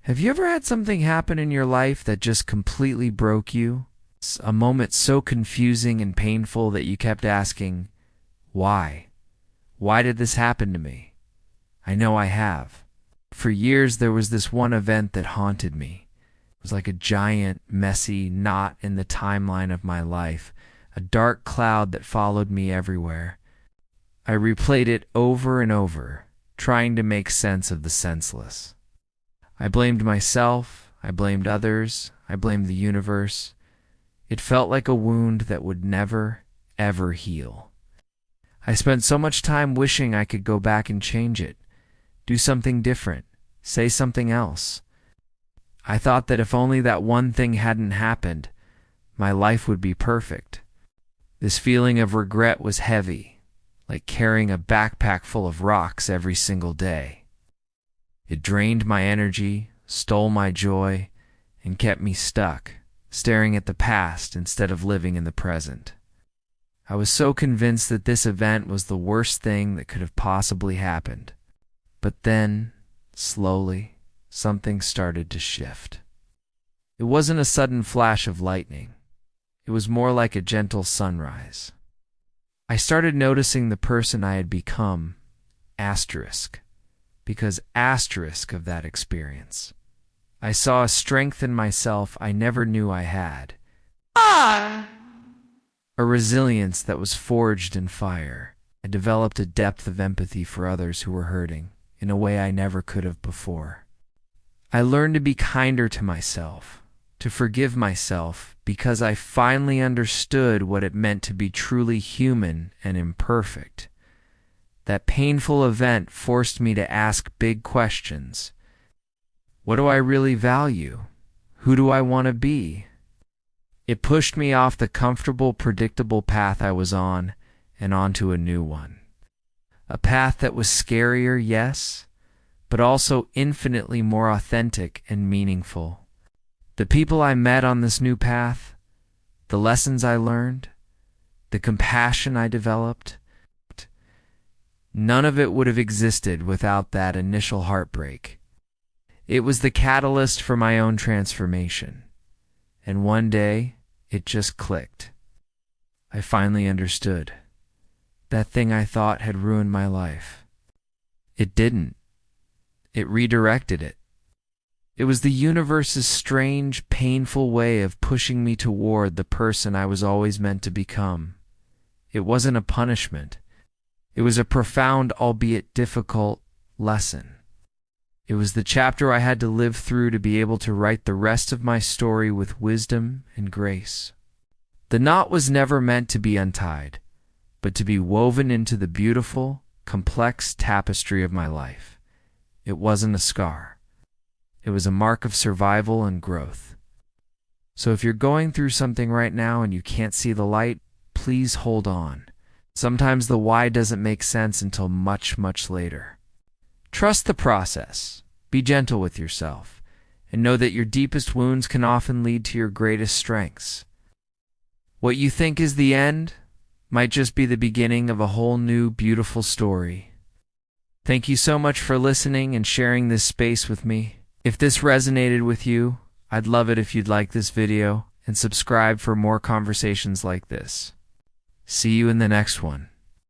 Have you ever had something happen in your life that just completely broke you? A moment so confusing and painful that you kept asking, why? Why did this happen to me? I know I have. For years, there was this one event that haunted me. It was like a giant, messy knot in the timeline of my life, a dark cloud that followed me everywhere. I replayed it over and over, trying to make sense of the senseless. I blamed myself, I blamed others, I blamed the universe. It felt like a wound that would never, ever heal. I spent so much time wishing I could go back and change it, do something different, say something else. I thought that if only that one thing hadn't happened, my life would be perfect. This feeling of regret was heavy, like carrying a backpack full of rocks every single day. It drained my energy, stole my joy, and kept me stuck, staring at the past instead of living in the present. I was so convinced that this event was the worst thing that could have possibly happened. But then, slowly, something started to shift. It wasn't a sudden flash of lightning. It was more like a gentle sunrise. I started noticing the person I had become, because of that experience. I saw a strength in myself I never knew I had. A resilience that was forged in fire. I developed a depth of empathy for others who were hurting in a way I never could have before. I learned to be kinder to myself, to forgive myself, because I finally understood what it meant to be truly human and imperfect. That painful event forced me to ask big questions. What do I really value? Who do I want to be? It pushed me off the comfortable, predictable path I was on and onto a new one. A path that was scarier, yes, but also infinitely more authentic and meaningful. The people I met on this new path, the lessons I learned, the compassion I developed, none of it would have existed without that initial heartbreak. It was the catalyst for my own transformation. And one day, it just clicked. I finally understood. That thing I thought had ruined my life. It didn't. It redirected it. It was the universe's strange, painful way of pushing me toward the person I was always meant to become. It wasn't a punishment. It was a profound, albeit difficult, lesson. It was the chapter I had to live through to be able to write the rest of my story with wisdom and grace. The knot was never meant to be untied, but to be woven into the beautiful, complex tapestry of my life. It wasn't a scar. It was a mark of survival and growth. So if you're going through something right now and you can't see the light, please hold on. Sometimes the why doesn't make sense until much, much later. Trust the process. Be gentle with yourself, and know that your deepest wounds can often lead to your greatest strengths. What you think is the end might just be the beginning of a whole new, beautiful story. Thank you so much for listening and sharing this space with me. If this resonated with you, I'd love it if you'd like this video and subscribe for more conversations like this. See you in the next one.